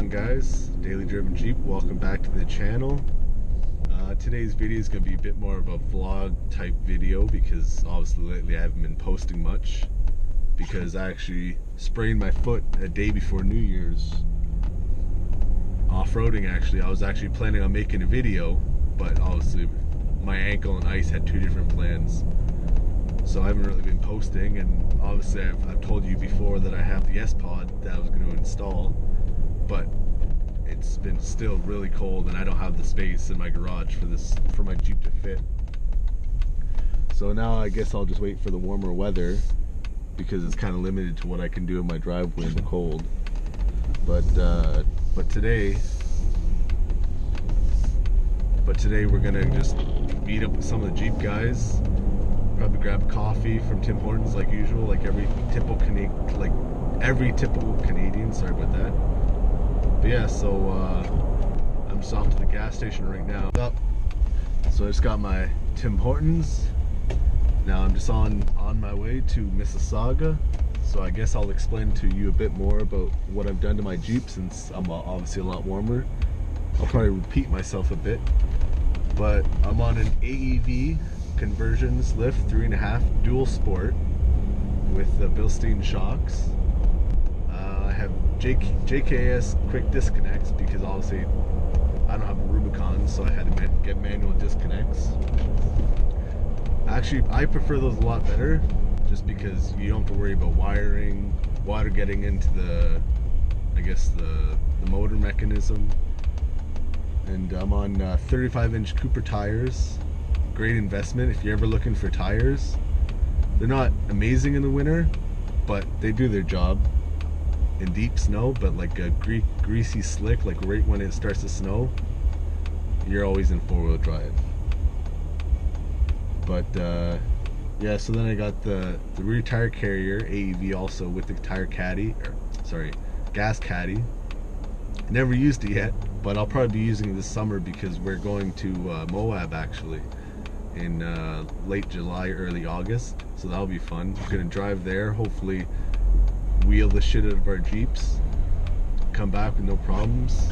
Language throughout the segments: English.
on, guys? Daily Driven Jeep, welcome back to the channel. Today's video is going to be a bit more of a vlog type video because obviously lately I haven't been posting much because I actually sprained my foot a day before New Year's off-roading. Actually, I was actually planning on making a video, but obviously my ankle and ice had two different plans, so I haven't really been posting. And obviously I've told you before that I have the S-Pod that I was going to install, but it's been still really cold and I don't have the space in my garage for my Jeep to fit. So now I guess I'll just wait for the warmer weather because it's kind of limited to what I can do in my driveway in the cold. But today we're gonna just meet up with some of the Jeep guys. Probably grab coffee from Tim Hortons like usual, like every typical Canadian. Sorry about that. But yeah, so I'm just off to the gas station right now. So I just got my Tim Hortons. Now I'm just on my way to Mississauga. So I guess I'll explain to you a bit more about what I've done to my Jeep since I'm obviously a lot warmer. I'll probably repeat myself a bit, but I'm on an AEV conversions lift 3.5 dual sport with the Bilstein shocks. I have JKS quick disconnects because obviously I don't have a Rubicon, so I had to get manual disconnects. Actually, I prefer those a lot better just because you don't have to worry about wiring, water getting into the motor mechanism. And I'm on 35-inch Cooper tires. Great investment if you're ever looking for tires. They're not amazing in the winter, but they do their job in deep snow. But like a greasy slick, like right when it starts to snow, you're always in four-wheel drive. But yeah, so then I got the rear tire carrier AEV also with the gas caddy. Never used it yet, but I'll probably be using it this summer because we're going to Moab actually in late July, early August. So that'll be fun. We're gonna drive there, hopefully wheel the shit out of our Jeeps, come back with no problems.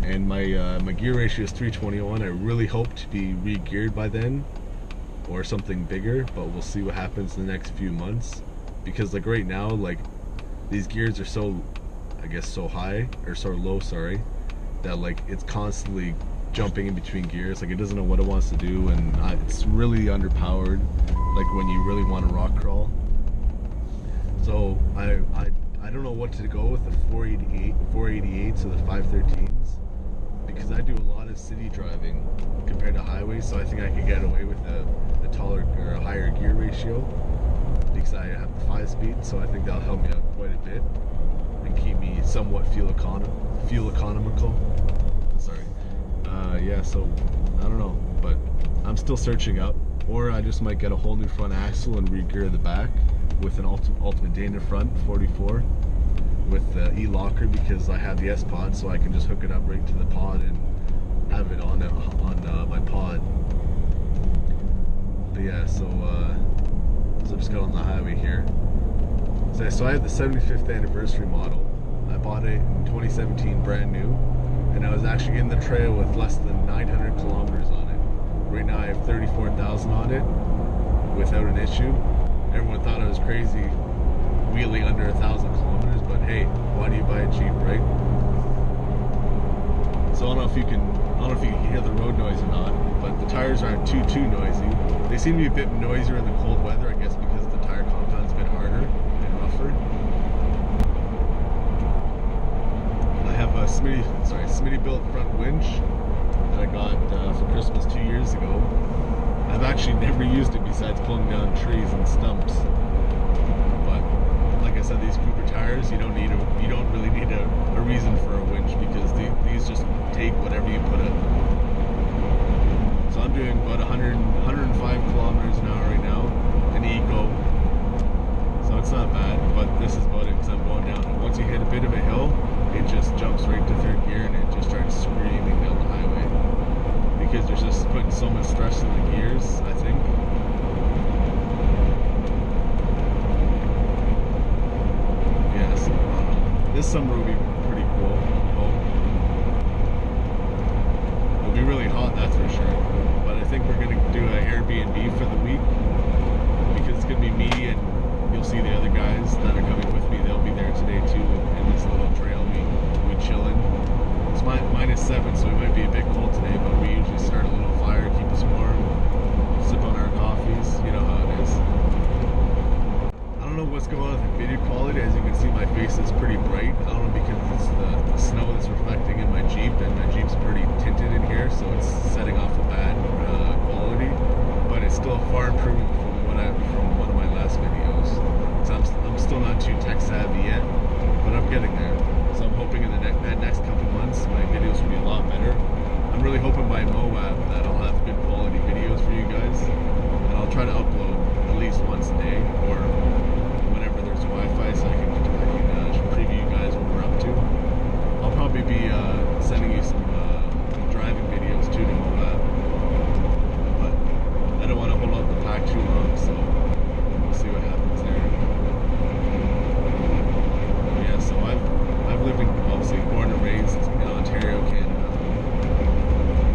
And my gear ratio is 3:21. I really hope to be re-geared by then or something bigger, but we'll see what happens in the next few months. Because like right now, like these gears are so high, or so low, sorry, that like it's constantly jumping in between gears. Like it doesn't know what it wants to do, and it's really underpowered, like when you really want to rock crawl. So I don't know what to go with the 488s or the 513s because I do a lot of city driving compared to highway, so I think I could get away with a taller or a higher gear ratio because I have the 5-speed, so I think that'll help me out quite a bit and keep me somewhat fuel economical. Sorry. Yeah, so I don't know, but I'm still searching up, or I just might get a whole new front axle and re-gear the back with an Ultimate Dana front 44 with the e-locker because I have the S-Pod, so I can just hook it up right to the pod and have it on my pod. But yeah, so I just got on the highway here. So I have the 75th anniversary model. I bought it in 2017 brand new, and I was actually in the trail with less than 900 kilometers on it. Right now I have 34,000 on it without an issue. Everyone thought I was crazy wheeling under 1,000 kilometers, but hey, why do you buy a Jeep, right? So I don't know if you can hear the road noise or not, but the tires aren't too noisy. They seem to be a bit noisier in the cold weather, I guess because the tire compound's a bit harder and rougher. I have a Smitty built front winch that I got for Christmas 2 years ago. I've actually never used it besides pulling down trees and stumps. But like I said, these Cooper tires, you don't really need a reason for a winch because these just take whatever you put up. So I'm doing about 105 kilometers an hour right now in Eco. So it's not bad, but this is about it because I'm going down. And once you hit a bit of a hill, it just jumps right to third gear and it just starts screaming down the highway. Because there's just putting so much stress in the gears, I think. Yes, this summer will be -7, so it might be a bit cold today, but we usually start a little fire, keep us warm, sip on our coffees, you know how it is. I don't know what's going on with the video quality. As you can see, my face is pretty bright. I don't know because it's the snow that's reflecting in my Jeep, and my Jeep's pretty tinted in here, so it's setting off a bad quality, but it's still a far improvement from one of my last videos. So I'm still not too tech savvy yet, but I'm getting there. So I'm hoping in the next couple months my videos will be a lot better. I'm really hoping by Moab that I'll have good quality videos for you guys, and I'll try to upload at least once a day or whenever there's Wi-Fi, so I can preview you guys what we're up to. I'll probably be sending you some driving videos too to Moab, but I don't want to hold up the pack too long, so we'll see what happens there. Yeah, so I've lived in, obviously born and raised in Ontario, Canada.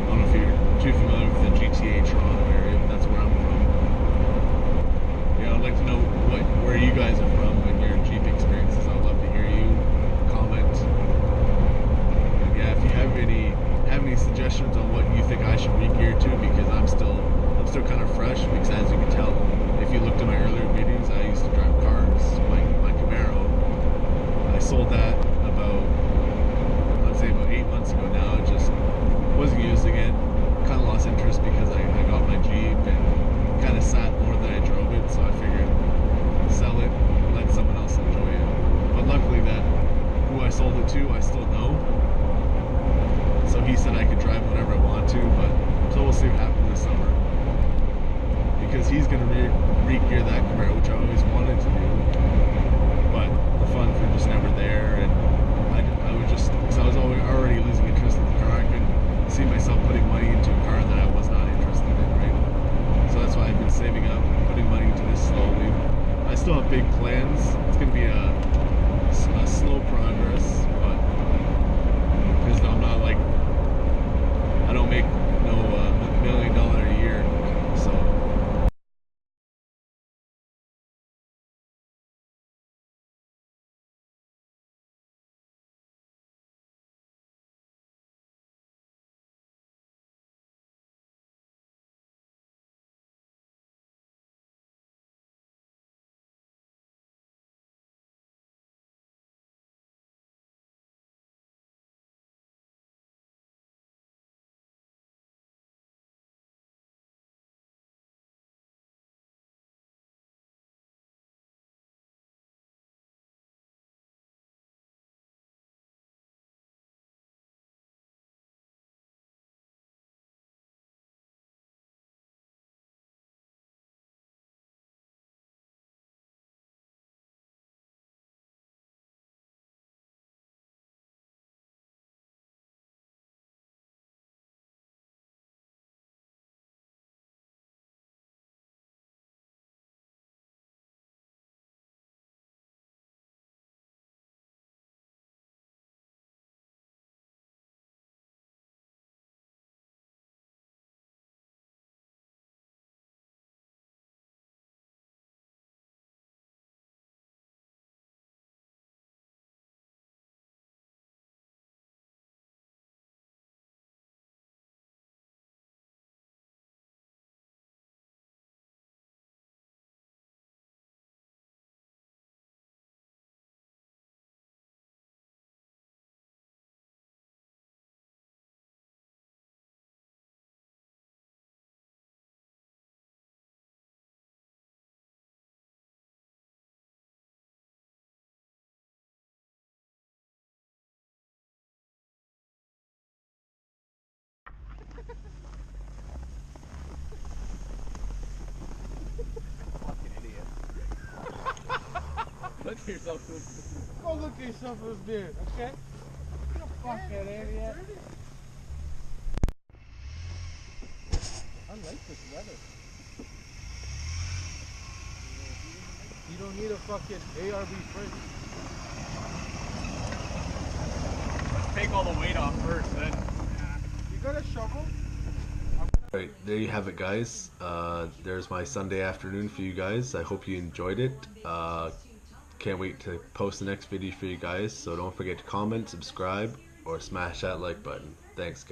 I don't know if you're too familiar with the GTA Toronto area, but that's where I'm from. Yeah, I'd like to know where you guys are from and your Jeep experiences. I'd love to hear you comment. And yeah, if you have any suggestions on what you think I should re-gear to, because I'm still kind of fresh, because as you can tell, if you looked at my earlier videos, I used to drive cars. My Camaro, I sold that about, I'd say about 8 months ago now. I just wasn't using it, kind of lost interest because I got my Jeep and kind of sat more than I drove it, so I figured sell it, let someone else enjoy it. But luckily that who I sold it to, I still know, so he said I could drive whenever I want to, but so we'll see what happens this summer, because he's going to re-gear that Camaro, which I always wanted to do, but the funds were just never there, and I would just, because I was already losing interest in the car, I couldn't see myself putting money into a car that I was not interested in, right? So that's why I've been saving up, putting money into this slowly. I still have big plans. It's going to be a slow progress, but because I'm not like, I don't make no $1 million a year, so. Look at yourself. Go look at yourself in the beard, okay? You fucking idiot. I like this weather. You don't need a fucking ARB fridge. Let's take all the weight off first, then. You got a shovel? Alright, there you have it, guys. There's my Sunday afternoon for you guys. I hope you enjoyed it. Can't wait to post the next video for you guys, so don't forget to comment, subscribe, or smash that like button. Thanks, guys.